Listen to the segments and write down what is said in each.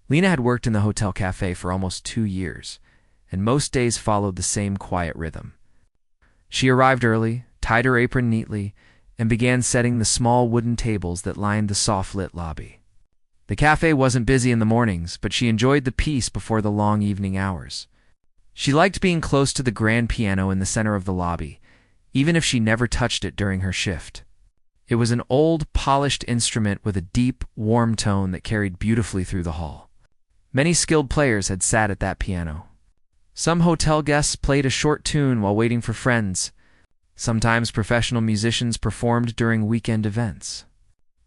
Lena had worked in the hotel cafe for almost 2 years, and most days followed the same quiet rhythm. She arrived early, tied her apron neatly, and began setting the small wooden tables that lined the soft-lit lobby. The cafe wasn't busy in the mornings, but she enjoyed the peace before the long evening hours. She liked being close to the grand piano in the center of the lobby, even if she never touched it during her shift. It was an old, polished instrument with a deep, warm tone that carried beautifully through the hall. Many skilled players had sat at that piano. Some hotel guests played a short tune while waiting for friends. Sometimes professional musicians performed during weekend events.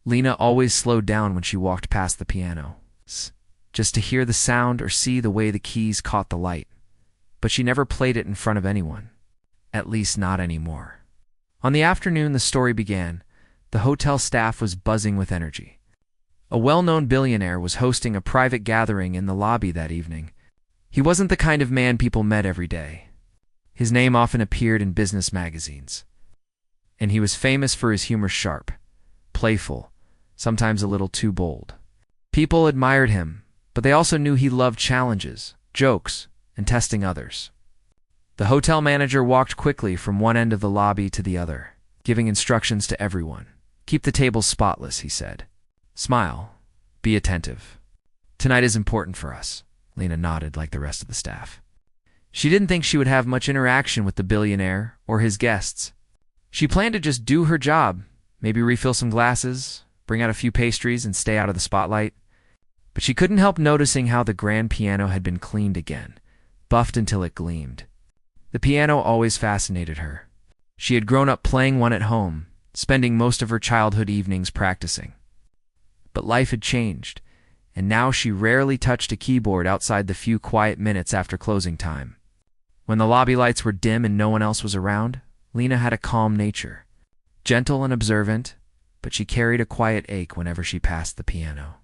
Lena always slowed down when she walked past the piano, just to hear the sound or see the way the keys caught the light. But she never played it in front of anyone. At least not anymore. On the afternoon the story began, the hotel staff was buzzing with energy. A well-known billionaire was hosting a private gathering in the lobby that evening. He wasn't the kind of man people met every day. His name often appeared in business magazines. And he was famous for his humor, sharp, playful, sometimes a little too bold. People admired him, but they also knew he loved challenges, jokes, and testing others. The hotel manager walked quickly from one end of the lobby to the other, giving instructions to everyone. "Keep the tables spotless," he said. "Smile. Be attentive. Tonight is important for us." Lena nodded like the rest of the staff. She didn't think she would have much interaction with the billionaire or his guests. She planned to just do her job, maybe refill some glasses, bring out a few pastries, and stay out of the spotlight. But she couldn't help noticing how the grand piano had been cleaned again, buffed until it gleamed. The piano always fascinated her. She had grown up playing one at home, spending most of her childhood evenings practicing. But life had changed, and now she rarely touched a keyboard outside the few quiet minutes after closing time. When the lobby lights were dim and no one else was around, Lena had a calm nature. Gentle and observant, but she carried a quiet ache whenever she passed the piano.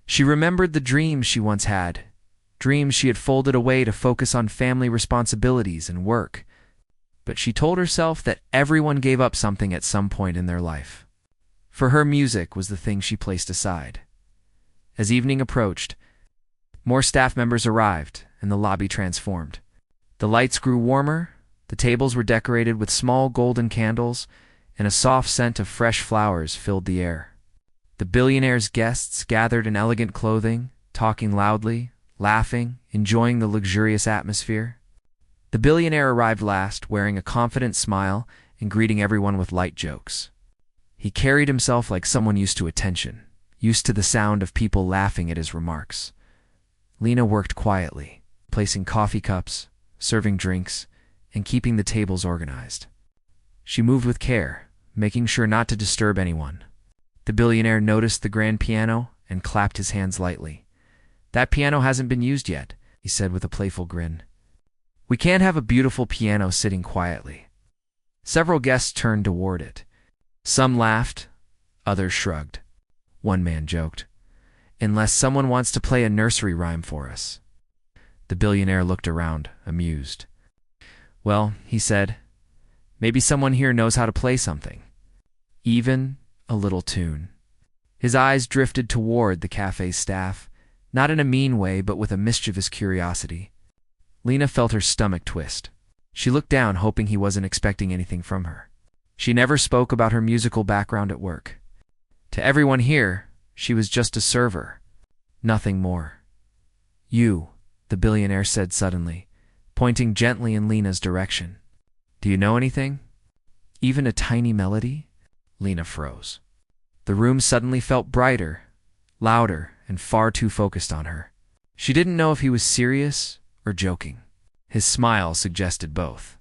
She remembered the dreams she once had, dreams she had folded away to focus on family responsibilities and work. But she told herself that everyone gave up something at some point in their life. For her, music was the thing she placed aside. As evening approached, more staff members arrived, and the lobby transformed. The lights grew warmer, the tables were decorated with small golden candles, and a soft scent of fresh flowers filled the air. The billionaire's guests gathered in elegant clothing, talking loudly, laughing, enjoying the luxurious atmosphere. The billionaire arrived last, wearing a confident smile and greeting everyone with light jokes. He carried himself like someone used to attention, used to the sound of people laughing at his remarks. Lena worked quietly, placing coffee cups, serving drinks, and keeping the tables organized. She moved with care, making sure not to disturb anyone. The billionaire noticed the grand piano and clapped his hands lightly. "That piano hasn't been used yet," he said with a playful grin. "We can't have a beautiful piano sitting quietly." Several guests turned toward it. Some laughed, others shrugged. One man joked, "Unless someone wants to play a nursery rhyme for us." The billionaire looked around, amused. "Well," he said, "maybe someone here knows how to play something. Even a little tune." His eyes drifted toward the cafe's staff, not in a mean way, but with a mischievous curiosity. Lena felt her stomach twist. She looked down, hoping he wasn't expecting anything from her. She never spoke about her musical background at work. To everyone here, she was just a server, nothing more. "You," the billionaire said suddenly, pointing gently in Lena's direction. "Do you know anything? Even a tiny melody?" Lena froze. The room suddenly felt brighter, louder, and far too focused on her. She didn't know if he was serious or joking. His smile suggested both.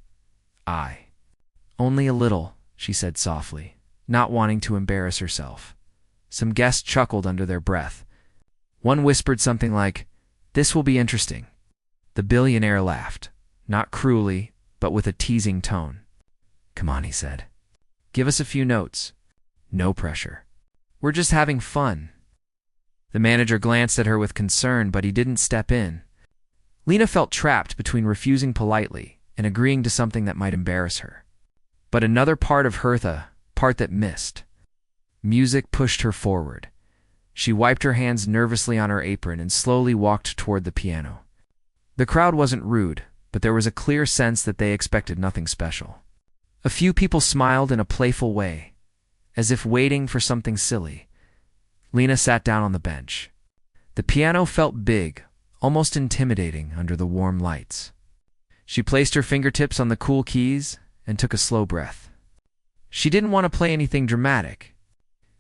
"Only a little," she said softly, not wanting to embarrass herself. Some guests chuckled under their breath. One whispered something like, "This will be interesting." The billionaire laughed, not cruelly, but with a teasing tone. "Come on," he said. "Give us a few notes. No pressure. We're just having fun." The manager glanced at her with concern, but he didn't step in. Lena felt trapped between refusing politely and agreeing to something that might embarrass her. But another part of her, the part that missed. Music pushed her forward. She wiped her hands nervously on her apron and slowly walked toward the piano. The crowd wasn't rude, but there was a clear sense that they expected nothing special. A few people smiled in a playful way, as if waiting for something silly. Lena sat down on the bench. The piano felt big, almost intimidating under the warm lights. She placed her fingertips on the cool keys and took a slow breath. She didn't want to play anything dramatic.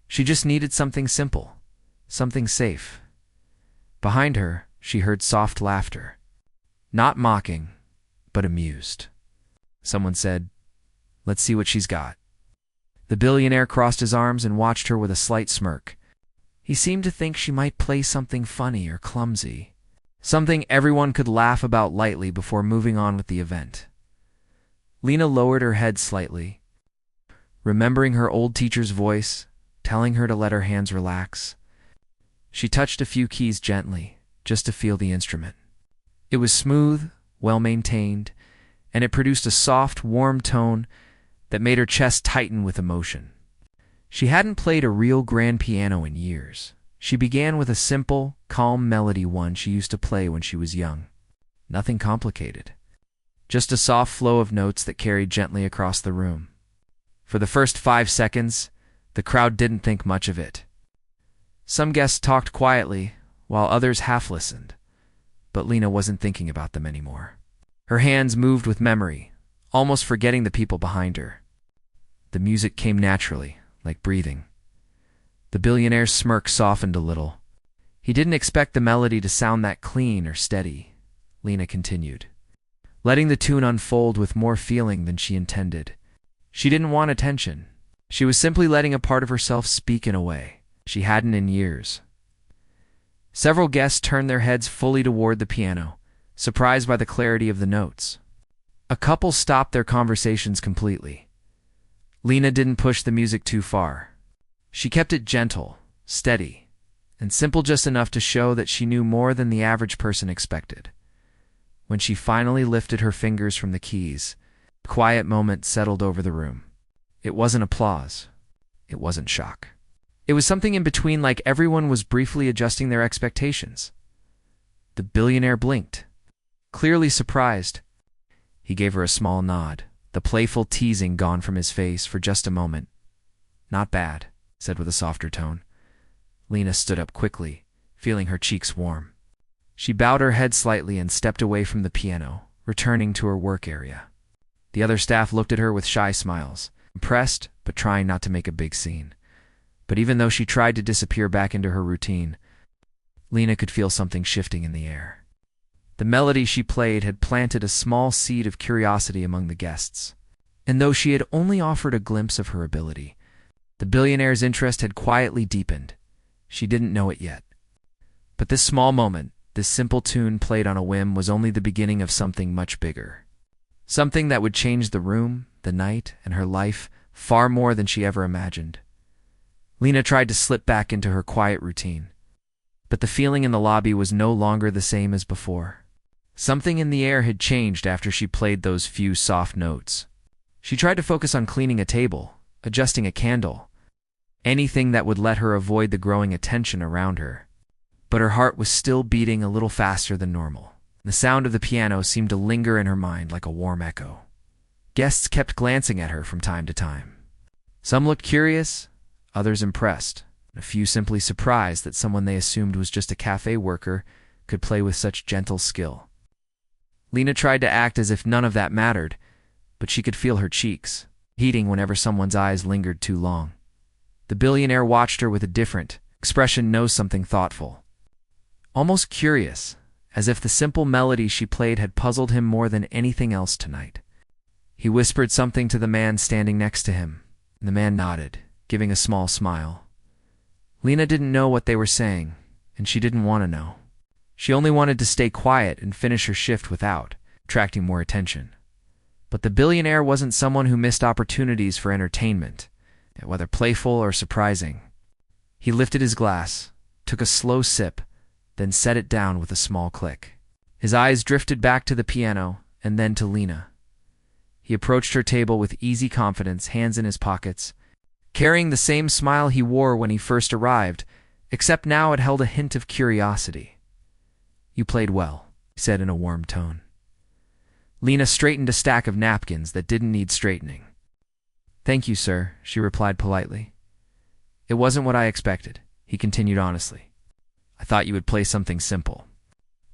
She just needed something simple, something safe. Behind her, she heard soft laughter. Not mocking, but amused. Someone said, "Let's see what she's got." The billionaire crossed his arms and watched her with a slight smirk. He seemed to think she might play something funny or clumsy, something everyone could laugh about lightly before moving on with the event. Lena lowered her head slightly, remembering her old teacher's voice, telling her to let her hands relax. She touched a few keys gently, just to feel the instrument. It was smooth, well-maintained, and it produced a soft, warm tone that made her chest tighten with emotion. She hadn't played a real grand piano in years. She began with a simple, calm melody one she used to play when she was young. Nothing complicated. Just a soft flow of notes that carried gently across the room. For the first 5 seconds, the crowd didn't think much of it. Some guests talked quietly, while others half-listened. But Lena wasn't thinking about them anymore. Her hands moved with memory, almost forgetting the people behind her. The music came naturally, like breathing. The billionaire's smirk softened a little. He didn't expect the melody to sound that clean or steady. Lena continued, letting the tune unfold with more feeling than she intended. She didn't want attention. She was simply letting a part of herself speak in a way she hadn't in years. Several guests turned their heads fully toward the piano, surprised by the clarity of the notes. A couple stopped their conversations completely. Lena didn't push the music too far. She kept it gentle, steady, and simple, just enough to show that she knew more than the average person expected. When she finally lifted her fingers from the keys, a quiet moment settled over the room. It wasn't applause. It wasn't shock. It was something in between, like everyone was briefly adjusting their expectations. The billionaire blinked, clearly surprised. He gave her a small nod, the playful teasing gone from his face for just a moment. "Not bad," he said with a softer tone. Lena stood up quickly, feeling her cheeks warm. She bowed her head slightly and stepped away from the piano, returning to her work area. The other staff looked at her with shy smiles, impressed but trying not to make a big scene. But even though she tried to disappear back into her routine, Lena could feel something shifting in the air. The melody she played had planted a small seed of curiosity among the guests. And though she had only offered a glimpse of her ability, the billionaire's interest had quietly deepened. She didn't know it yet. But this small moment, this simple tune played on a whim, was only the beginning of something much bigger. Something that would change the room, the night, and her life far more than she ever imagined. Lena tried to slip back into her quiet routine, but the feeling in the lobby was no longer the same as before. Something in the air had changed after she played those few soft notes. She tried to focus on cleaning a table, adjusting a candle, anything that would let her avoid the growing attention around her. But her heart was still beating a little faster than normal. The sound of the piano seemed to linger in her mind like a warm echo. Guests kept glancing at her from time to time. Some looked curious, others impressed, and a few simply surprised that someone they assumed was just a cafe worker could play with such gentle skill. Lena tried to act as if none of that mattered, but she could feel her cheeks heating whenever someone's eyes lingered too long. The billionaire watched her with a different expression, knows something thoughtful, almost curious, as if the simple melody she played had puzzled him more than anything else tonight. He whispered something to the man standing next to him, and the man nodded, giving a small smile. Lena didn't know what they were saying, and she didn't want to know. She only wanted to stay quiet and finish her shift without attracting more attention. But the billionaire wasn't someone who missed opportunities for entertainment, whether playful or surprising. He lifted his glass, took a slow sip, then set it down with a small click. His eyes drifted back to the piano and then to Lena. He approached her table with easy confidence, hands in his pockets, carrying the same smile he wore when he first arrived, except now it held a hint of curiosity. "You played well," he said in a warm tone. Lena straightened a stack of napkins that didn't need straightening. "Thank you, sir," she replied politely. "It wasn't what I expected," he continued honestly. "I thought you would play something simple.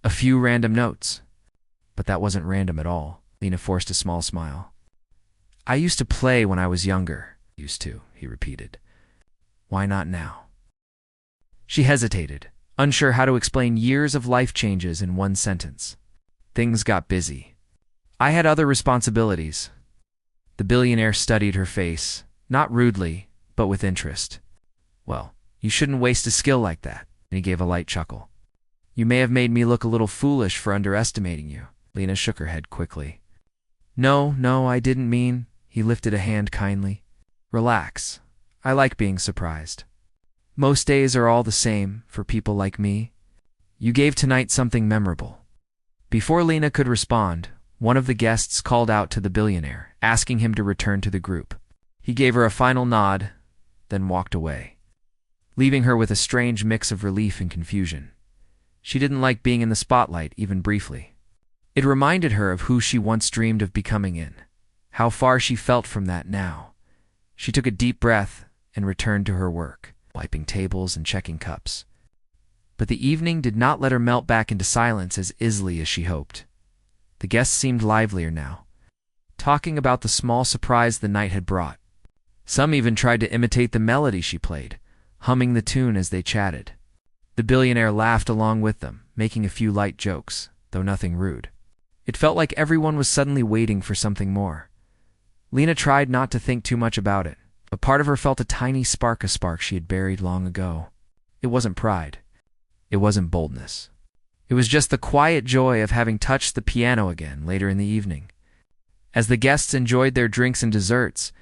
A few random notes." "But that wasn't random at all." Lena forced a small smile. "I used to play when I was younger." "Used to," he repeated. "Why not now?" She hesitated, unsure how to explain years of life changes in one sentence. "Things got busy. I had other responsibilities." The billionaire studied her face, not rudely, but with interest. "Well, you shouldn't waste a skill like that," and he gave a light chuckle. "You may have made me look a little foolish for underestimating you." Lena shook her head quickly. No, I didn't mean." He lifted a hand kindly. "Relax. I like being surprised. Most days are all the same for people like me. You gave tonight something memorable." Before Lena could respond, one of the guests called out to the billionaire, asking him to return to the group. He gave her a final nod, then walked away, leaving her with a strange mix of relief and confusion. She didn't like being in the spotlight, even briefly. It reminded her of who she once dreamed of becoming in, how far she felt from that now. She took a deep breath and returned to her work, wiping tables and checking cups. But the evening did not let her melt back into silence as easily as she hoped. The guests seemed livelier now, talking about the small surprise the night had brought. Some even tried to imitate the melody she played, humming the tune as they chatted. The billionaire laughed along with them, making a few light jokes, though nothing rude. It felt like everyone was suddenly waiting for something more. Lena tried not to think too much about it, but part of her felt a tiny spark she had buried long ago. It wasn't pride. It wasn't boldness. It was just the quiet joy of having touched the piano again later in the evening. As the guests enjoyed their drinks and desserts,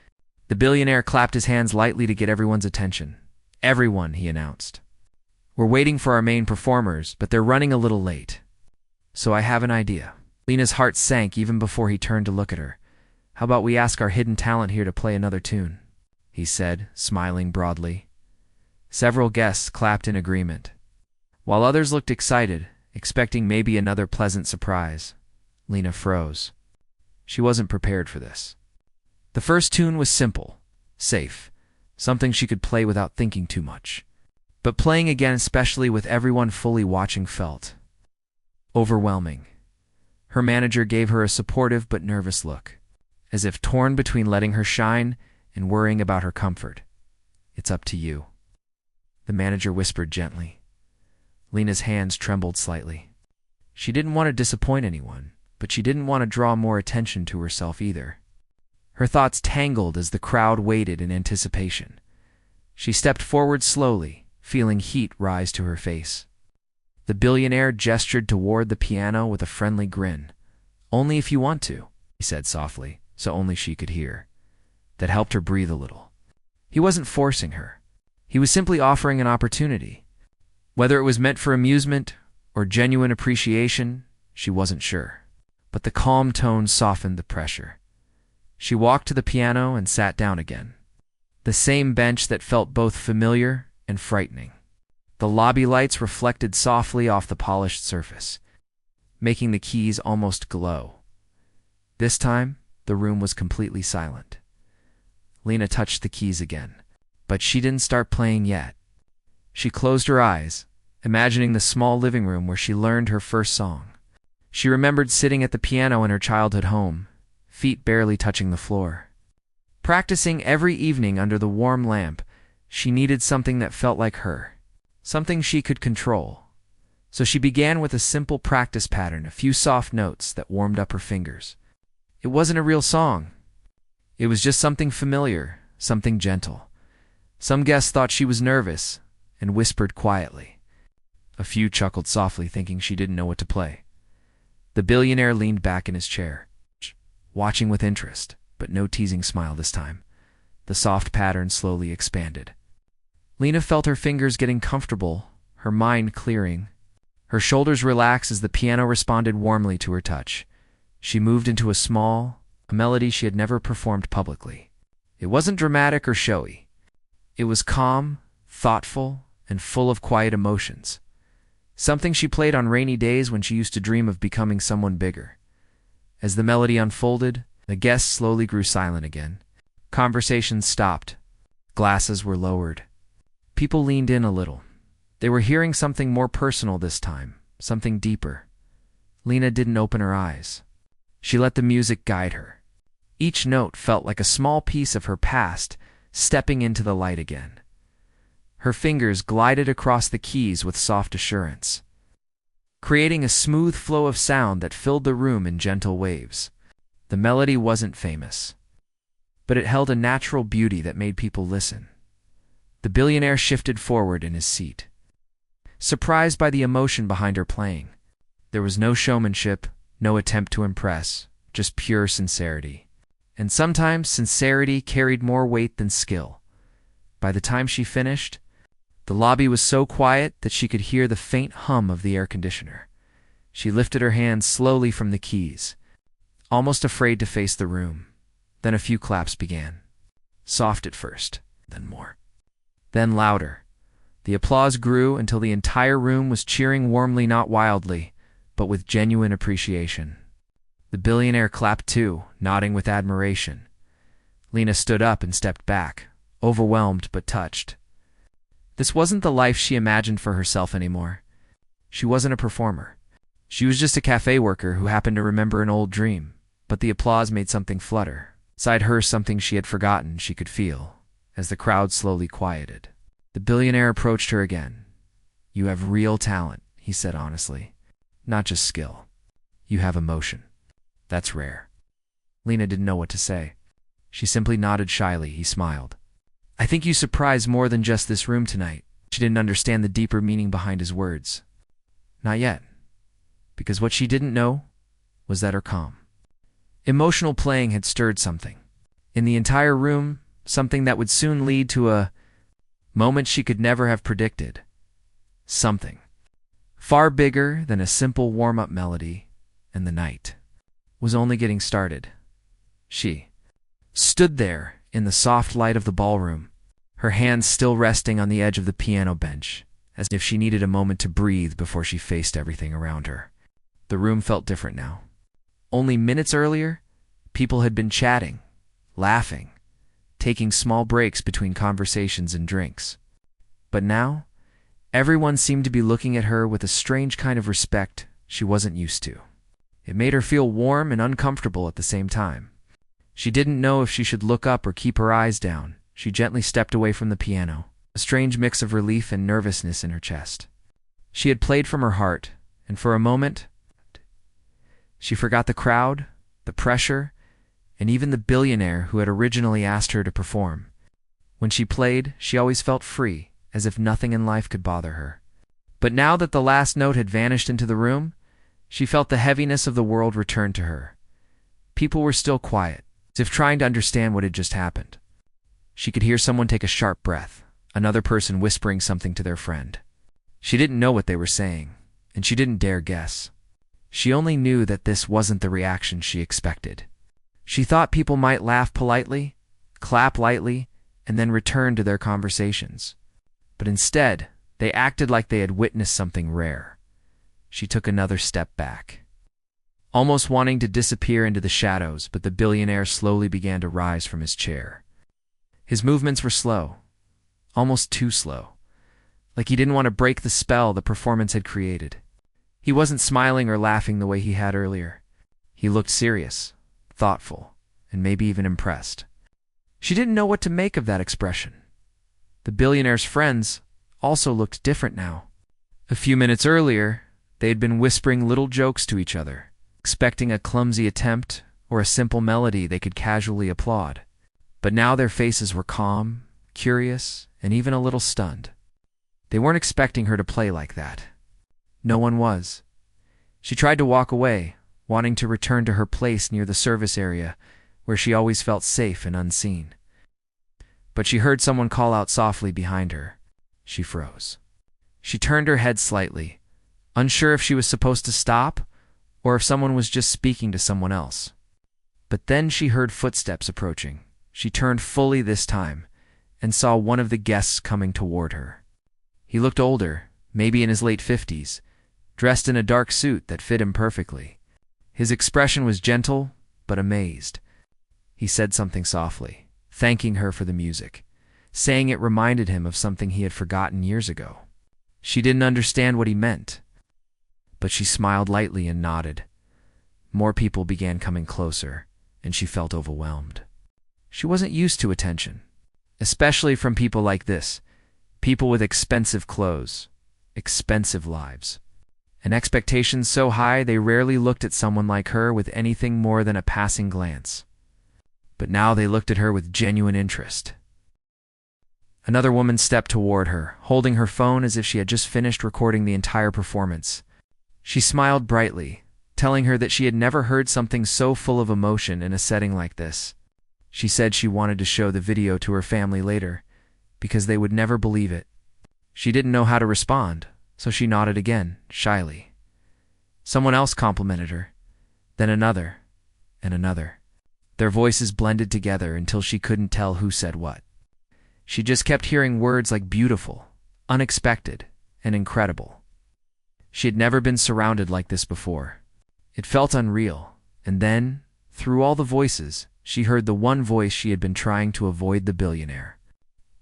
the billionaire clapped his hands lightly to get everyone's attention. "Everyone," he announced. "We're waiting for our main performers, but they're running a little late. So I have an idea." Lena's heart sank even before he turned to look at her. "How about we ask our hidden talent here to play another tune?" he said, smiling broadly. Several guests clapped in agreement, while others looked excited, expecting maybe another pleasant surprise. Lena froze. She wasn't prepared for this. The first tune was simple, safe, something she could play without thinking too much. But playing again, especially with everyone fully watching, felt overwhelming. Her manager gave her a supportive but nervous look, as if torn between letting her shine and worrying about her comfort. "It's up to you," the manager whispered gently. Lena's hands trembled slightly. She didn't want to disappoint anyone, but she didn't want to draw more attention to herself either. Her thoughts tangled as the crowd waited in anticipation. She stepped forward slowly, feeling heat rise to her face. The billionaire gestured toward the piano with a friendly grin. "Only if you want to," he said softly, so only she could hear. That helped her breathe a little. He wasn't forcing her. He was simply offering an opportunity. Whether it was meant for amusement or genuine appreciation, she wasn't sure. But the calm tone softened the pressure. She walked to the piano and sat down again. The same bench that felt both familiar and frightening. The lobby lights reflected softly off the polished surface, making the keys almost glow. This time, the room was completely silent. Lena touched the keys again, but she didn't start playing yet. She closed her eyes, imagining the small living room where she learned her first song. She remembered sitting at the piano in her childhood home, feet barely touching the floor. Practicing every evening under the warm lamp, she needed something that felt like her, something she could control. So she began with a simple practice pattern, a few soft notes that warmed up her fingers. It wasn't a real song. It was just something familiar, something gentle. Some guests thought she was nervous and whispered quietly. A few chuckled softly, thinking she didn't know what to play. The billionaire leaned back in his chair, watching with interest, but no teasing smile this time. The soft pattern slowly expanded. Lena felt her fingers getting comfortable, her mind clearing. Her shoulders relaxed as the piano responded warmly to her touch. She moved into a melody she had never performed publicly. It wasn't dramatic or showy. It was calm, thoughtful, and full of quiet emotions. Something she played on rainy days when she used to dream of becoming someone bigger. As the melody unfolded, the guests slowly grew silent again. Conversations stopped. Glasses were lowered. People leaned in a little. They were hearing something more personal this time, something deeper. Lena didn't open her eyes. She let the music guide her. Each note felt like a small piece of her past stepping into the light again. Her fingers glided across the keys with soft assurance, creating a smooth flow of sound that filled the room in gentle waves. The melody wasn't famous, but it held a natural beauty that made people listen. The billionaire shifted forward in his seat, surprised by the emotion behind her playing. There was no showmanship, no attempt to impress, just pure sincerity. And sometimes sincerity carried more weight than skill. By the time she finished, the lobby was so quiet that she could hear the faint hum of the air conditioner. She lifted her hands slowly from the keys, almost afraid to face the room. Then a few claps began. Soft at first, then more. Then louder. The applause grew until the entire room was cheering warmly, not wildly, but with genuine appreciation. The billionaire clapped too, nodding with admiration. Lena stood up and stepped back, overwhelmed but touched. This wasn't the life she imagined for herself anymore. She wasn't a performer. She was just a cafe worker who happened to remember an old dream, but the applause made something flutter. Inside her, something she had forgotten she could feel, as the crowd slowly quieted. The billionaire approached her again. "You have real talent," he said honestly. "Not just skill. You have emotion. That's rare." Lena didn't know what to say. She simply nodded shyly. He smiled. "I think you surprised more than just this room tonight." She didn't understand the deeper meaning behind his words. Not yet. Because what she didn't know was that her calm, emotional playing had stirred something in the entire room, something that would soon lead to a moment she could never have predicted. Something far bigger than a simple warm-up melody, and the night was only getting started. She stood there in the soft light of the ballroom, her hands still resting on the edge of the piano bench, as if she needed a moment to breathe before she faced everything around her. The room felt different now. Only minutes earlier, people had been chatting, laughing, taking small breaks between conversations and drinks. But now, everyone seemed to be looking at her with a strange kind of respect she wasn't used to. It made her feel warm and uncomfortable at the same time. She didn't know if she should look up or keep her eyes down. She gently stepped away from the piano, a strange mix of relief and nervousness in her chest. She had played from her heart, and for a moment, she forgot the crowd, the pressure, and even the billionaire who had originally asked her to perform. When she played, she always felt free, as if nothing in life could bother her. But now that the last note had vanished into the room, she felt the heaviness of the world return to her. People were still quiet, as if trying to understand what had just happened. She could hear someone take a sharp breath, another person whispering something to their friend. She didn't know what they were saying, and she didn't dare guess. She only knew that this wasn't the reaction she expected. She thought people might laugh politely, clap lightly, and then return to their conversations. But instead, they acted like they had witnessed something rare. She took another step back, almost wanting to disappear into the shadows, but the billionaire slowly began to rise from his chair. His movements were slow, almost too slow, like he didn't want to break the spell the performance had created. He wasn't smiling or laughing the way he had earlier. He looked serious, thoughtful, and maybe even impressed. She didn't know what to make of that expression. The billionaire's friends also looked different now. A few minutes earlier, they had been whispering little jokes to each other, expecting a clumsy attempt or a simple melody they could casually applaud. But now their faces were calm, curious, and even a little stunned. They weren't expecting her to play like that. No one was. She tried to walk away, wanting to return to her place near the service area, where she always felt safe and unseen. But she heard someone call out softly behind her. She froze. She turned her head slightly, unsure if she was supposed to stop or if someone was just speaking to someone else. But then she heard footsteps approaching. She turned fully this time and saw one of the guests coming toward her. He looked older, maybe in his late 50s, dressed in a dark suit that fit him perfectly. His expression was gentle, but amazed. He said something softly, thanking her for the music, saying it reminded him of something he had forgotten years ago. She didn't understand what he meant, but she smiled lightly and nodded. More people began coming closer, and she felt overwhelmed. She wasn't used to attention, especially from people like this, people with expensive clothes, expensive lives, and expectations so high they rarely looked at someone like her with anything more than a passing glance. But now they looked at her with genuine interest. Another woman stepped toward her, holding her phone as if she had just finished recording the entire performance. She smiled brightly, telling her that she had never heard something so full of emotion in a setting like this. She said she wanted to show the video to her family later, because they would never believe it. She didn't know how to respond, so she nodded again, shyly. Someone else complimented her, then another, and another. Their voices blended together until she couldn't tell who said what. She just kept hearing words like beautiful, unexpected, and incredible. She had never been surrounded like this before. It felt unreal, and then, through all the voices, she heard the one voice she had been trying to avoid: the billionaire.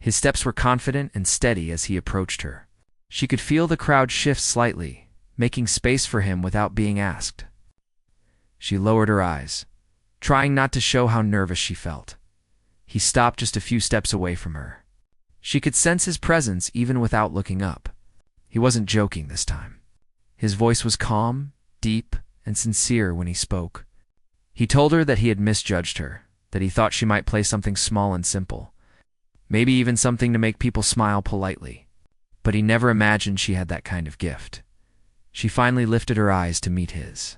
His steps were confident and steady as he approached her. She could feel the crowd shift slightly, making space for him without being asked. She lowered her eyes, trying not to show how nervous she felt. He stopped just a few steps away from her. She could sense his presence even without looking up. He wasn't joking this time. His voice was calm, deep, and sincere when he spoke. He told her that he had misjudged her, that he thought she might play something small and simple, maybe even something to make people smile politely. But he never imagined she had that kind of gift. She finally lifted her eyes to meet his.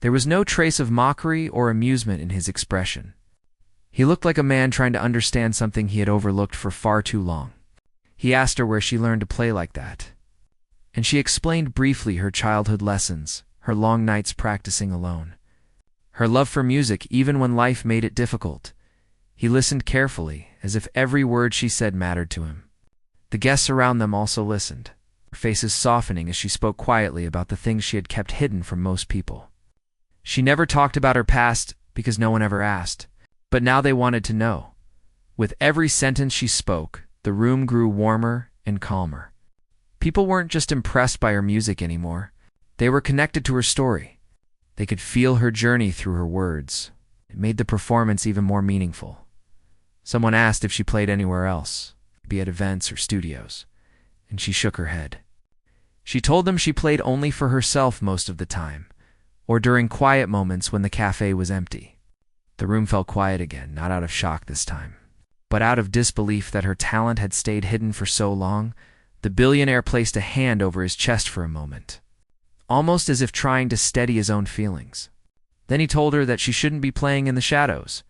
There was no trace of mockery or amusement in his expression. He looked like a man trying to understand something he had overlooked for far too long. He asked her where she learned to play like that, and she explained briefly her childhood lessons, her long nights practicing alone, her love for music even when life made it difficult. He listened carefully, as if every word she said mattered to him. The guests around them also listened, her faces softening as she spoke quietly about the things she had kept hidden from most people. She never talked about her past because no one ever asked, but now they wanted to know. With every sentence she spoke, the room grew warmer and calmer. People weren't just impressed by her music anymore. They were connected to her story. They could feel her journey through her words. It made the performance even more meaningful. Someone asked if she played anywhere else, be at events or studios, and she shook her head. She told them she played only for herself most of the time, or during quiet moments when the cafe was empty. The room fell quiet again, not out of shock this time, but out of disbelief that her talent had stayed hidden for so long. The billionaire placed a hand over his chest for a moment, almost as if trying to steady his own feelings. Then he told her that she shouldn't be playing in the shadows.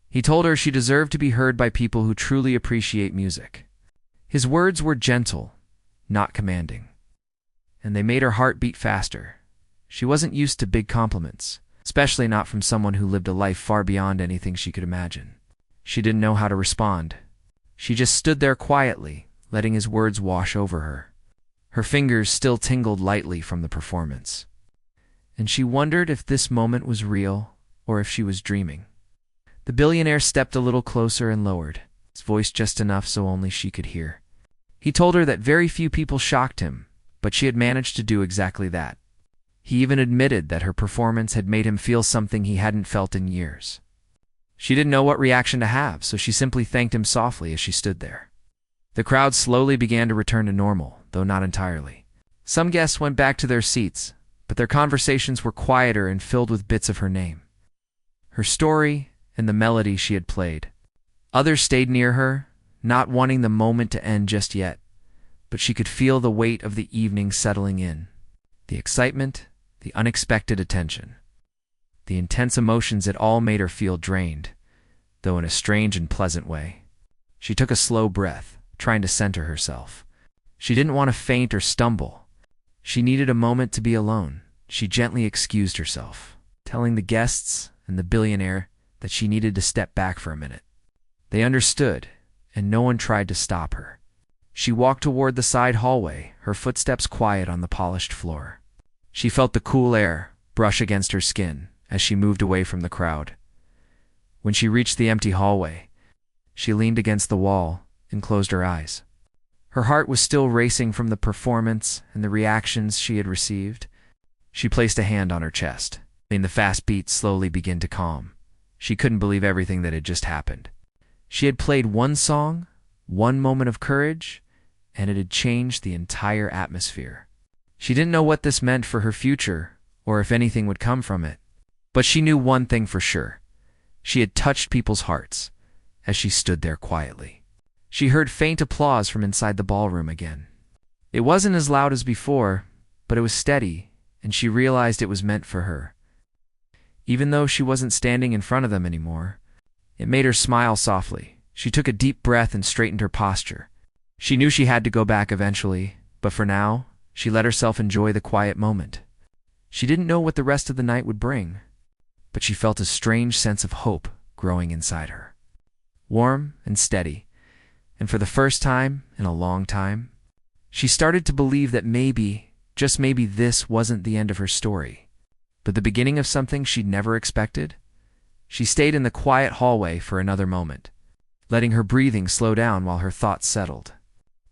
He told her she deserved to be heard by people who truly appreciate music. His words were gentle, not commanding, and they made her heart beat faster. She wasn't used to big compliments, especially not from someone who lived a life far beyond anything she could imagine. She didn't know how to respond. She just stood there quietly, letting his words wash over her. Her fingers still tingled lightly from the performance, and she wondered if this moment was real or if she was dreaming. The billionaire stepped a little closer and lowered, his voice just enough so only she could hear. He told her that very few people shocked him, but she had managed to do exactly that. He even admitted that her performance had made him feel something he hadn't felt in years. She didn't know what reaction to have, so she simply thanked him softly as she stood there. The crowd slowly began to return to normal, though not entirely. Some guests went back to their seats, but their conversations were quieter and filled with bits of her name, her story, and the melody she had played. Others stayed near her, not wanting the moment to end just yet, but she could feel the weight of the evening settling in. The excitement, the unexpected attention, the intense emotions, it all made her feel drained, though in a strange and pleasant way. She took a slow breath, trying to center herself. She didn't want to faint or stumble. She needed a moment to be alone. She gently excused herself, telling the guests and the billionaire that she needed to step back for a minute. They understood, and no one tried to stop her. She walked toward the side hallway, her footsteps quiet on the polished floor. She felt the cool air brush against her skin as she moved away from the crowd. When she reached the empty hallway, she leaned against the wall and closed her eyes. Her heart was still racing from the performance and the reactions she had received. She placed a hand on her chest, and the fast beats slowly began to calm. She couldn't believe everything that had just happened. She had played one song, one moment of courage, and it had changed the entire atmosphere. She didn't know what this meant for her future or if anything would come from it, but she knew one thing for sure. She had touched people's hearts as she stood there quietly. She heard faint applause from inside the ballroom again. It wasn't as loud as before, but it was steady, and she realized it was meant for her. Even though she wasn't standing in front of them anymore, it made her smile softly. She took a deep breath and straightened her posture. She knew she had to go back eventually, but for now, she let herself enjoy the quiet moment. She didn't know what the rest of the night would bring, but she felt a strange sense of hope growing inside her. Warm and steady, and for the first time in a long time, she started to believe that maybe, just maybe, this wasn't the end of her story, but the beginning of something she'd never expected. She stayed in the quiet hallway for another moment, letting her breathing slow down while her thoughts settled.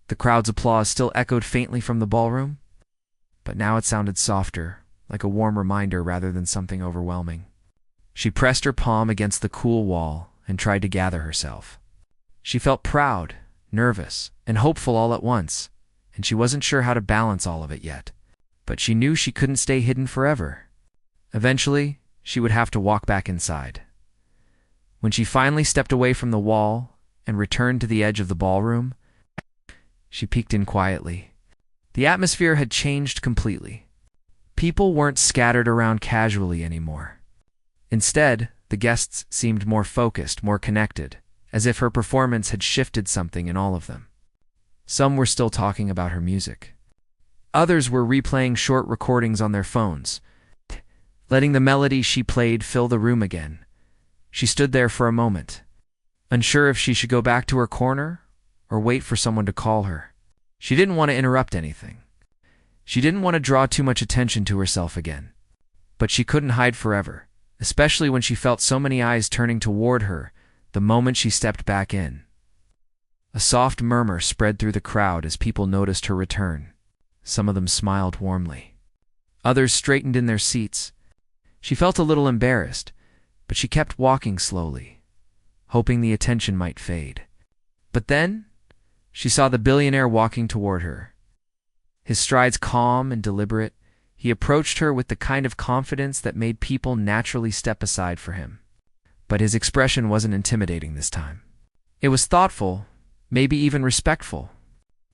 The crowd's applause still echoed faintly from the ballroom, but now it sounded softer, like a warm reminder rather than something overwhelming. She pressed her palm against the cool wall and tried to gather herself. She felt proud, nervous, and hopeful all at once, and she wasn't sure how to balance all of it yet. But she knew she couldn't stay hidden forever. Eventually, she would have to walk back inside. When she finally stepped away from the wall and returned to the edge of the ballroom, she peeked in quietly. The atmosphere had changed completely. People weren't scattered around casually anymore. Instead, the guests seemed more focused, more connected, as if her performance had shifted something in all of them. Some were still talking about her music. Others were replaying short recordings on their phones, letting the melody she played fill the room again. She stood there for a moment, unsure if she should go back to her corner or wait for someone to call her. She didn't want to interrupt anything. She didn't want to draw too much attention to herself again. But she couldn't hide forever, especially when she felt so many eyes turning toward her the moment she stepped back in. A soft murmur spread through the crowd as people noticed her return. Some of them smiled warmly. Others straightened in their seats. She felt a little embarrassed, but she kept walking slowly, hoping the attention might fade. But then, she saw the billionaire walking toward her. His strides calm and deliberate, he approached her with the kind of confidence that made people naturally step aside for him. But his expression wasn't intimidating this time. It was thoughtful, maybe even respectful.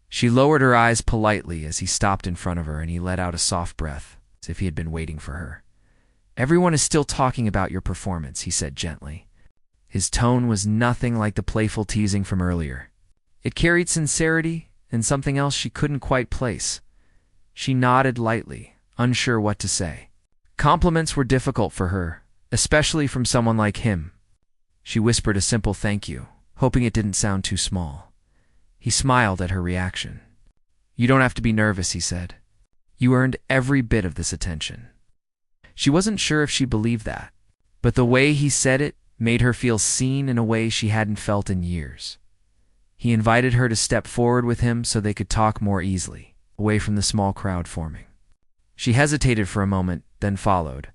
She lowered her eyes politely as he stopped in front of her, and he let out a soft breath, as if he had been waiting for her. "Everyone is still talking about your performance," he said gently. His tone was nothing like the playful teasing from earlier. It carried sincerity and something else she couldn't quite place. She nodded lightly, unsure what to say. Compliments were difficult for her, especially from someone like him. She whispered a simple thank you, hoping it didn't sound too small. He smiled at her reaction. "You don't have to be nervous," he said. "You earned every bit of this attention." She wasn't sure if she believed that, but the way he said it made her feel seen in a way she hadn't felt in years. He invited her to step forward with him so they could talk more easily, away from the small crowd forming. She hesitated for a moment, then followed.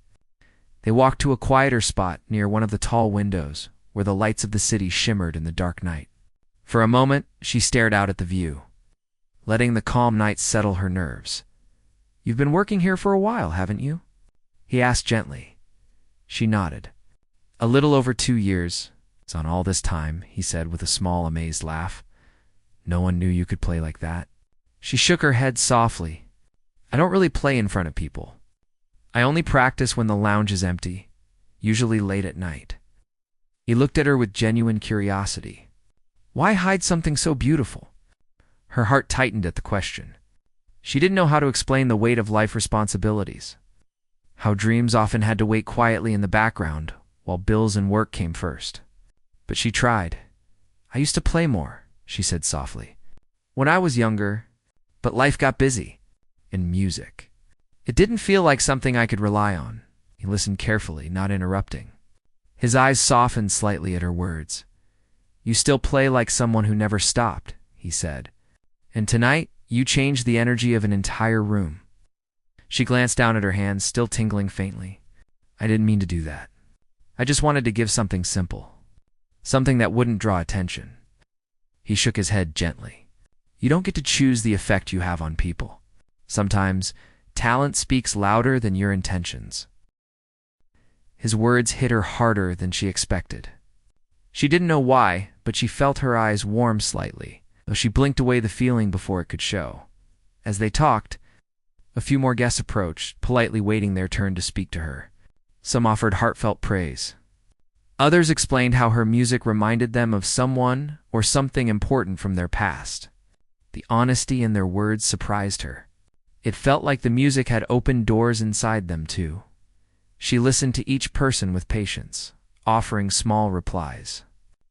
They walked to a quieter spot near one of the tall windows, where the lights of the city shimmered in the dark night. For a moment, she stared out at the view, letting the calm night settle her nerves. "You've been working here for a while, haven't you?" he asked gently. She nodded. "A little over 2 years. It's on all this time," he said with a small, amazed laugh. "No one knew you could play like that." She shook her head softly. "I don't really play in front of people. I only practice when the lounge is empty, usually late at night." He looked at her with genuine curiosity. Why hide something so beautiful? Her heart tightened at the question. She didn't know how to explain the weight of life responsibilities, how dreams often had to wait quietly in the background while bills and work came first. But she tried. "I used to play more," she said softly. When I was younger, but life got busy. And music. It didn't feel like something I could rely on. He listened carefully, not interrupting. His eyes softened slightly at her words. You still play like someone who never stopped, he said. And tonight, you changed the energy of an entire room. She glanced down at her hands, still tingling faintly. I didn't mean to do that. I just wanted to give something simple. Something that wouldn't draw attention. He shook his head gently. You don't get to choose the effect you have on people. Sometimes, talent speaks louder than your intentions. His words hit her harder than she expected. She didn't know why, but she felt her eyes warm slightly, though she blinked away the feeling before it could show. As they talked, a few more guests approached, politely waiting their turn to speak to her. Some offered heartfelt praise. Others explained how her music reminded them of someone or something important from their past. The honesty in their words surprised her. It felt like the music had opened doors inside them, too. She listened to each person with patience, offering small replies.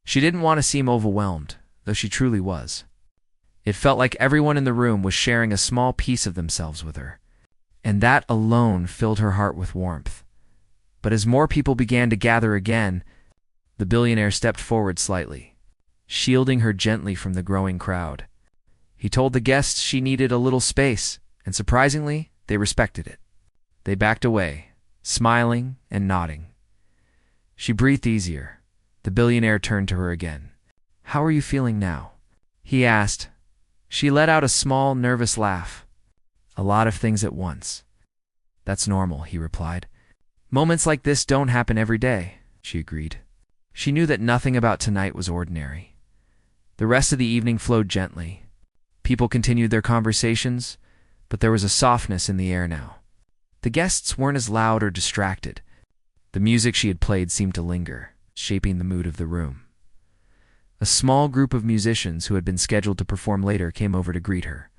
She didn't want to seem overwhelmed, though she truly was. It felt like everyone in the room was sharing a small piece of themselves with her, and that alone filled her heart with warmth. But as more people began to gather again, the billionaire stepped forward slightly, shielding her gently from the growing crowd. He told the guests she needed a little space, and surprisingly, they respected it. They backed away, smiling and nodding. She breathed easier. The billionaire turned to her again. How are you feeling now? He asked. She let out a small, nervous laugh. A lot of things at once. That's normal, he replied. Moments like this don't happen every day, she agreed. She knew that nothing about tonight was ordinary. The rest of the evening flowed gently. People continued their conversations, but there was a softness in the air now. The guests weren't as loud or distracted. The music she had played seemed to linger, shaping the mood of the room. A small group of musicians who had been scheduled to perform later came over to greet her.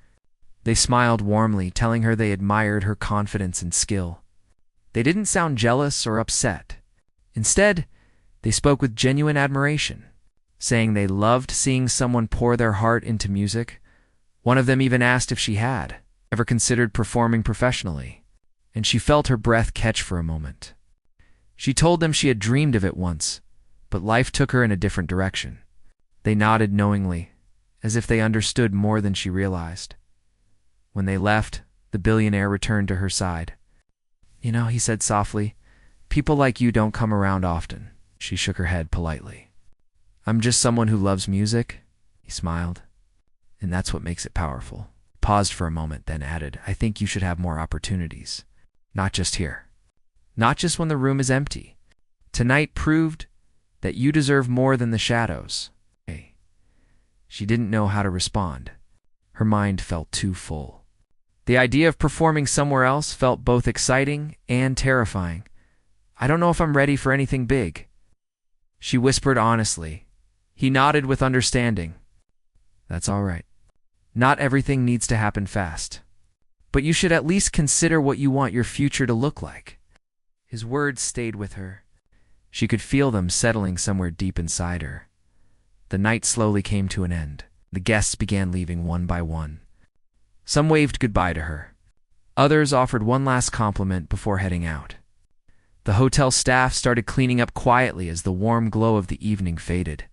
They smiled warmly, telling her they admired her confidence and skill. They didn't sound jealous or upset. Instead, they spoke with genuine admiration, saying they loved seeing someone pour their heart into music. One of them even asked if she had ever considered performing professionally, and she felt her breath catch for a moment. She told them she had dreamed of it once, but life took her in a different direction. They nodded knowingly, as if they understood more than she realized. When they left, the billionaire returned to her side. You know, he said softly, people like you don't come around often. She shook her head politely. I'm just someone who loves music, he smiled. And that's what makes it powerful. Paused for a moment, then added, I think you should have more opportunities. Not just here. Not just when the room is empty. Tonight proved that you deserve more than the shadows. Hey. She didn't know how to respond. Her mind felt too full. The idea of performing somewhere else felt both exciting and terrifying. I don't know if I'm ready for anything big. She whispered honestly. He nodded with understanding. That's all right. Not everything needs to happen fast. But you should at least consider what you want your future to look like. His words stayed with her. She could feel them settling somewhere deep inside her. The night slowly came to an end. The guests began leaving one by one. Some waved goodbye to her. Others offered one last compliment before heading out. The hotel staff started cleaning up quietly as the warm glow of the evening faded.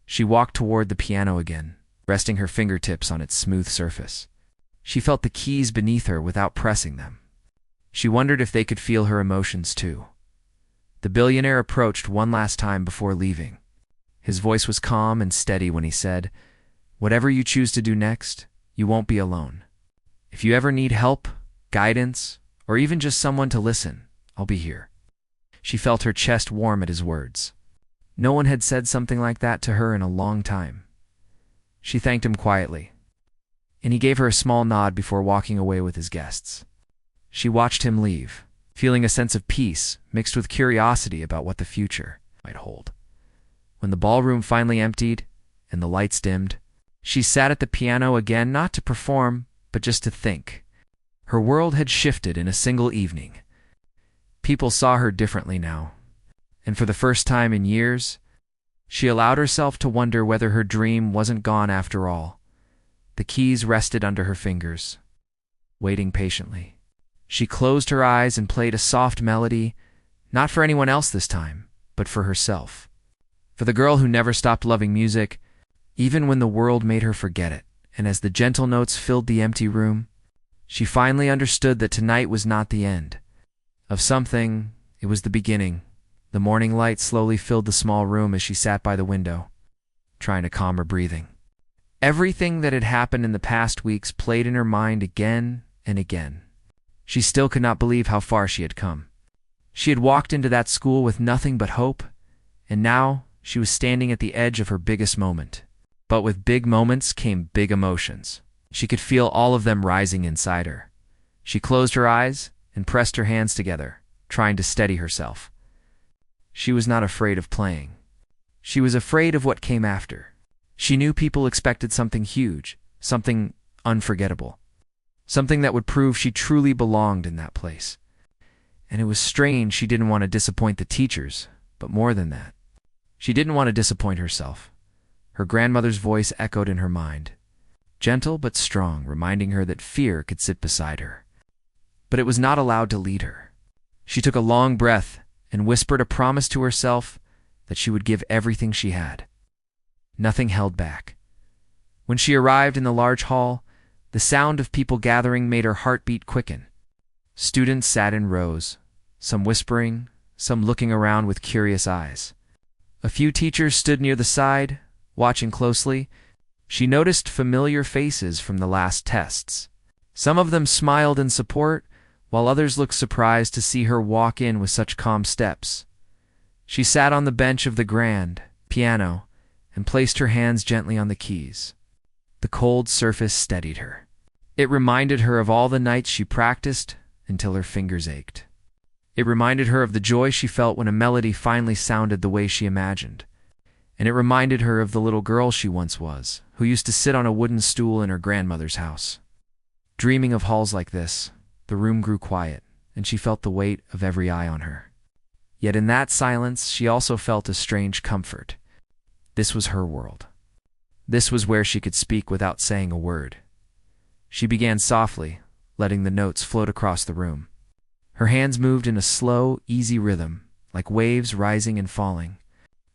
She walked toward the piano again, resting her fingertips on its smooth surface. She felt the keys beneath her without pressing them. She wondered if they could feel her emotions too. The billionaire approached one last time before leaving. His voice was calm and steady when he said, Whatever you choose to do next, you won't be alone. If you ever need help, guidance, or even just someone to listen, I'll be here. She felt her chest warm at his words. No one had said something like that to her in a long time. She thanked him quietly, and he gave her a small nod before walking away with his guests. She watched him leave, feeling a sense of peace mixed with curiosity about what the future might hold. When the ballroom finally emptied and the lights dimmed, she sat at the piano again, not to perform, but just to think. Her world had shifted in a single evening. People saw her differently now, and for the first time in years, she allowed herself to wonder whether her dream wasn't gone after all. The keys rested under her fingers, waiting patiently. She closed her eyes and played a soft melody, not for anyone else this time, but for herself. For the girl who never stopped loving music, even when the world made her forget it. And as the gentle notes filled the empty room, she finally understood that tonight was not the end of something, it was the beginning. The morning light slowly filled the small room as she sat by the window, trying to calm her breathing. Everything that had happened in the past weeks played in her mind again and again. She still could not believe how far she had come. She had walked into that school with nothing but hope, and now she was standing at the edge of her biggest moment. But with big moments came big emotions. She could feel all of them rising inside her. She closed her eyes and pressed her hands together, trying to steady herself. She was not afraid of playing. She was afraid of what came after. She knew people expected something huge, something unforgettable, something that would prove she truly belonged in that place. And it was strange she didn't want to disappoint the teachers, but more than that, she didn't want to disappoint herself. Her grandmother's voice echoed in her mind, gentle but strong, reminding her that fear could sit beside her. But it was not allowed to lead her. She took a long breath and whispered a promise to herself that she would give everything she had. Nothing held back. When she arrived in the large hall, the sound of people gathering made her heartbeat quicken. Students sat in rows, some whispering, some looking around with curious eyes. A few teachers stood near the side, watching closely. She noticed familiar faces from the last tests. Some of them smiled in support, while others looked surprised to see her walk in with such calm steps. She sat on the bench of the grand piano and placed her hands gently on the keys. The cold surface steadied her. It reminded her of all the nights she practiced until her fingers ached. It reminded her of the joy she felt when a melody finally sounded the way she imagined. And it reminded her of the little girl she once was, who used to sit on a wooden stool in her grandmother's house. Dreaming of halls like this, the room grew quiet, and she felt the weight of every eye on her. Yet in that silence, she also felt a strange comfort. This was her world. This was where she could speak without saying a word. She began softly, letting the notes float across the room. Her hands moved in a slow, easy rhythm, like waves rising and falling.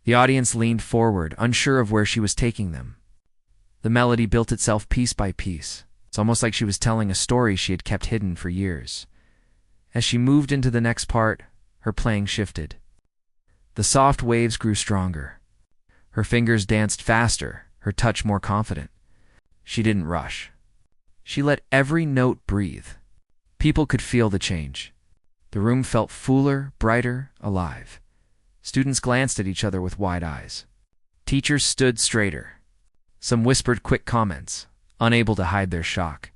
The audience leaned forward, unsure of where she was taking them. The melody built itself piece by piece. It's almost like she was telling a story she had kept hidden for years. As she moved into the next part, her playing shifted. The soft waves grew stronger. Her fingers danced faster, her touch more confident. She didn't rush. She let every note breathe. People could feel the change. The room felt fuller, brighter, alive. Students glanced at each other with wide eyes. Teachers stood straighter. Some whispered quick comments, unable to hide their shock.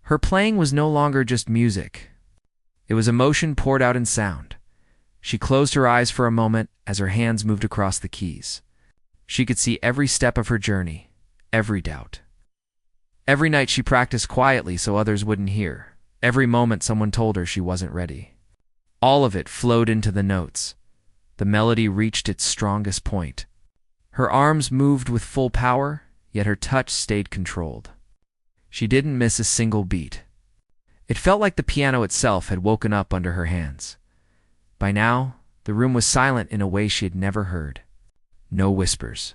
Her playing was no longer just music. It was emotion poured out in sound. She closed her eyes for a moment as her hands moved across the keys. She could see every step of her journey, every doubt. Every night she practiced quietly so others wouldn't hear. Every moment someone told her she wasn't ready. All of it flowed into the notes. The melody reached its strongest point. Her arms moved with full power, yet her touch stayed controlled. She didn't miss a single beat. It felt like the piano itself had woken up under her hands. By now, the room was silent in a way she had never heard. No whispers.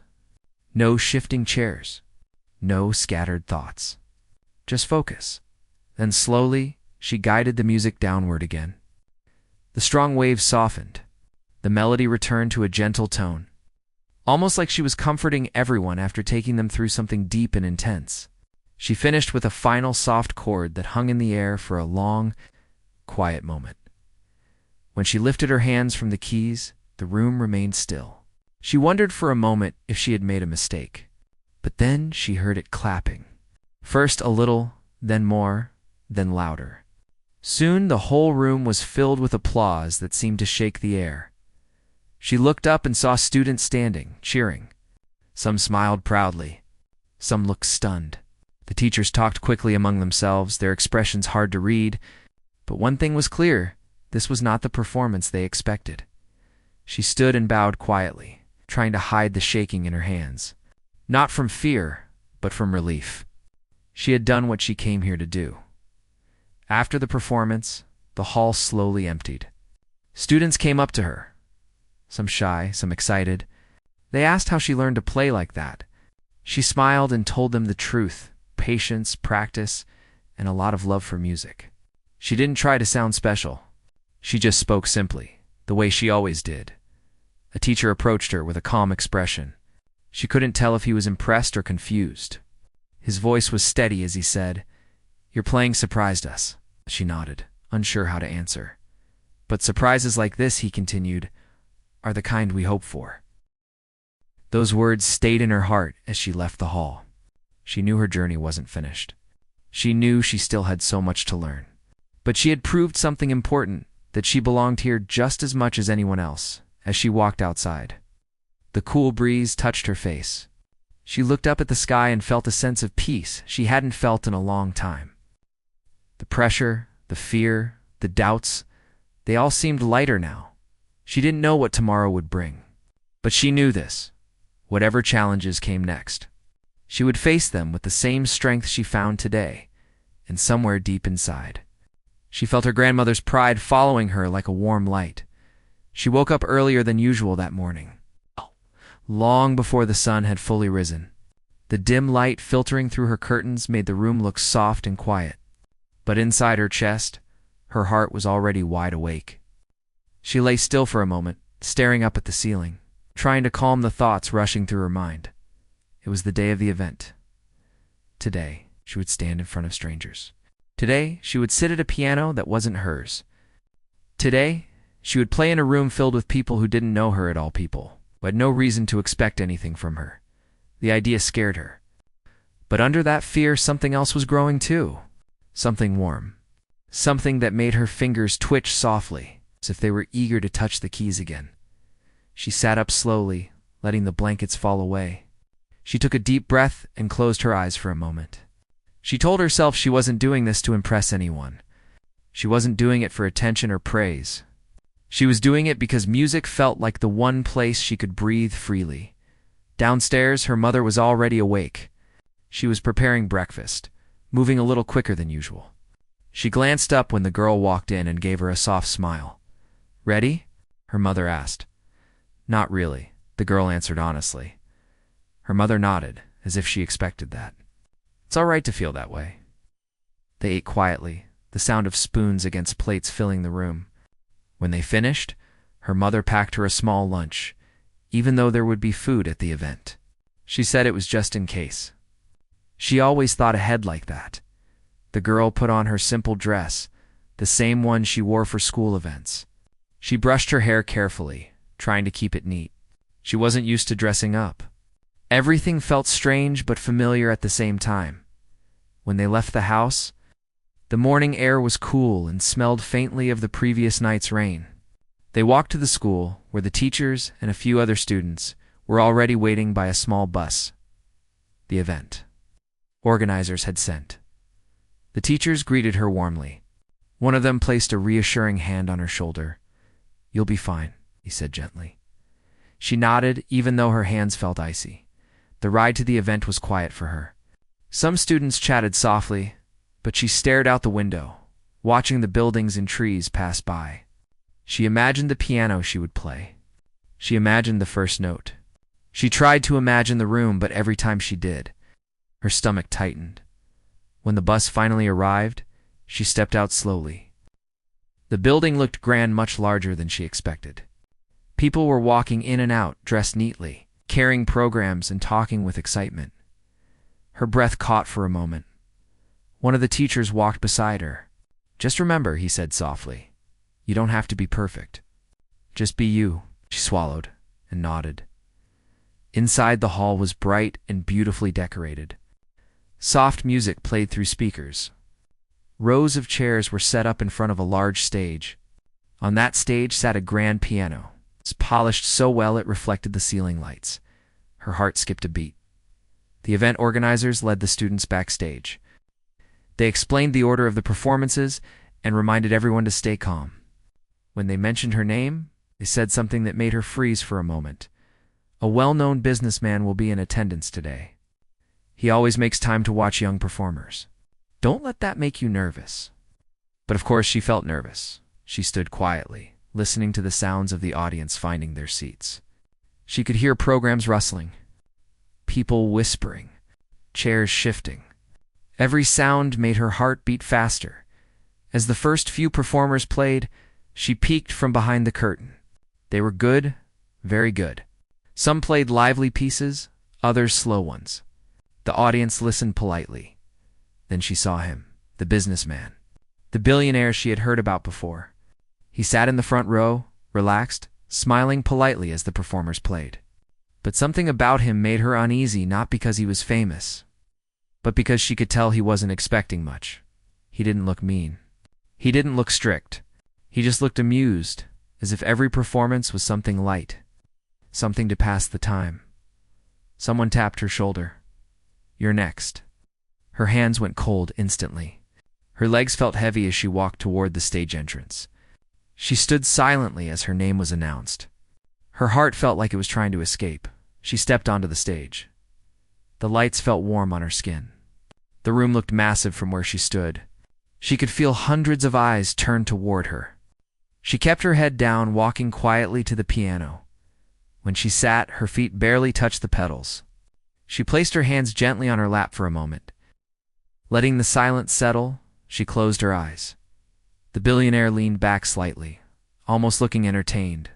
No shifting chairs. No scattered thoughts. Just focus. Then slowly, she guided the music downward again. The strong waves softened. The melody returned to a gentle tone, almost like she was comforting everyone after taking them through something deep and intense. She finished with a final soft chord that hung in the air for a long, quiet moment. When she lifted her hands from the keys, the room remained still. She wondered for a moment if she had made a mistake. But then she heard it clapping. First a little, then more, then louder. Soon the whole room was filled with applause that seemed to shake the air. She looked up and saw students standing, cheering. Some smiled proudly. Some looked stunned. The teachers talked quickly among themselves, their expressions hard to read. But one thing was clear, this was not the performance they expected. She stood and bowed quietly, trying to hide the shaking in her hands. Not from fear, but from relief. She had done what she came here to do. After the performance, the hall slowly emptied. Students came up to her, some shy, some excited. They asked how she learned to play like that. She smiled and told them the truth: patience, practice, and a lot of love for music. She didn't try to sound special. She just spoke simply, the way she always did. A teacher approached her with a calm expression. She couldn't tell if he was impressed or confused. His voice was steady as he said, "Your playing surprised us." She nodded, unsure how to answer. "But surprises like this," he continued, "are the kind we hope for." Those words stayed in her heart as she left the hall. She knew her journey wasn't finished. She knew she still had so much to learn. But she had proved something important, that she belonged here just as much as anyone else. As she walked outside, the cool breeze touched her face. She looked up at the sky and felt a sense of peace she hadn't felt in a long time. The pressure, the fear, the doubts, they all seemed lighter now. She didn't know what tomorrow would bring. But she knew this. Whatever challenges came next, she would face them with the same strength she found today, and somewhere deep inside. She felt her grandmother's pride following her like a warm light. She woke up earlier than usual that morning, long before the sun had fully risen. The dim light filtering through her curtains made the room look soft and quiet. But inside her chest, her heart was already wide awake. She lay still for a moment, staring up at the ceiling, trying to calm the thoughts rushing through her mind. It was the day of the event. Today, she would stand in front of strangers. Today, she would sit at a piano that wasn't hers. Today, she would play in a room filled with people who didn't know her at all, people who had no reason to expect anything from her. The idea scared her. But under that fear, something else was growing too. Something warm. Something that made her fingers twitch softly, as if they were eager to touch the keys again. She sat up slowly, letting the blankets fall away. She took a deep breath and closed her eyes for a moment. She told herself she wasn't doing this to impress anyone. She wasn't doing it for attention or praise. She was doing it because music felt like the one place she could breathe freely. Downstairs, her mother was already awake. She was preparing breakfast, moving a little quicker than usual. She glanced up when the girl walked in and gave her a soft smile. "Ready?" her mother asked. "Not really," the girl answered honestly. Her mother nodded, as if she expected that. "It's all right to feel that way." They ate quietly, the sound of spoons against plates filling the room. When they finished, her mother packed her a small lunch, even though there would be food at the event. She said it was just in case. She always thought ahead like that. The girl put on her simple dress, the same one she wore for school events. She brushed her hair carefully, trying to keep it neat. She wasn't used to dressing up. Everything felt strange but familiar at the same time. When they left the house, the morning air was cool and smelled faintly of the previous night's rain. They walked to the school, where the teachers and a few other students were already waiting by a small bus. The event organizers had sent. The teachers greeted her warmly. One of them placed a reassuring hand on her shoulder. "You'll be fine," he said gently. She nodded, even though her hands felt icy. The ride to the event was quiet for her. Some students chatted softly, but she stared out the window, watching the buildings and trees pass by. She imagined the piano she would play. She imagined the first note. She tried to imagine the room, but every time she did, her stomach tightened. When the bus finally arrived, she stepped out slowly. The building looked grand, much larger than she expected. People were walking in and out, dressed neatly, carrying programs and talking with excitement. Her breath caught for a moment. One of the teachers walked beside her. "Just remember," he said softly, "you don't have to be perfect. Just be you." She swallowed and nodded. Inside, the hall was bright and beautifully decorated. Soft music played through speakers. Rows of chairs were set up in front of a large stage. On that stage sat a grand piano. It was polished so well it reflected the ceiling lights. Her heart skipped a beat. The event organizers led the students backstage. They explained the order of the performances and reminded everyone to stay calm. When they mentioned her name, they said something that made her freeze for a moment. "A well-known businessman will be in attendance today." He always makes time to watch young performers. Don't let that make you nervous." But of course she felt nervous. She stood quietly, listening to the sounds of the audience finding their seats. She could hear programs rustling, people whispering, chairs shifting. Every sound made her heart beat faster. As the first few performers played, she peeked from behind the curtain. They were good, very good. Some played lively pieces, others slow ones. The audience listened politely. Then she saw him, the businessman, the billionaire she had heard about before. He sat in the front row, relaxed, smiling politely as the performers played. But something about him made her uneasy, not because he was famous, but because she could tell he wasn't expecting much. He didn't look mean. He didn't look strict. He just looked amused, as if every performance was something light, something to pass the time. Someone tapped her shoulder. "You're next." Her hands went cold instantly. Her legs felt heavy as she walked toward the stage entrance. She stood silently as her name was announced. Her heart felt like it was trying to escape. She stepped onto the stage. The lights felt warm on her skin. The room looked massive from where she stood. She could feel hundreds of eyes turned toward her. She kept her head down, walking quietly to the piano. When she sat, her feet barely touched the pedals. She placed her hands gently on her lap for a moment. Letting the silence settle, she closed her eyes. The billionaire leaned back slightly, almost looking entertained,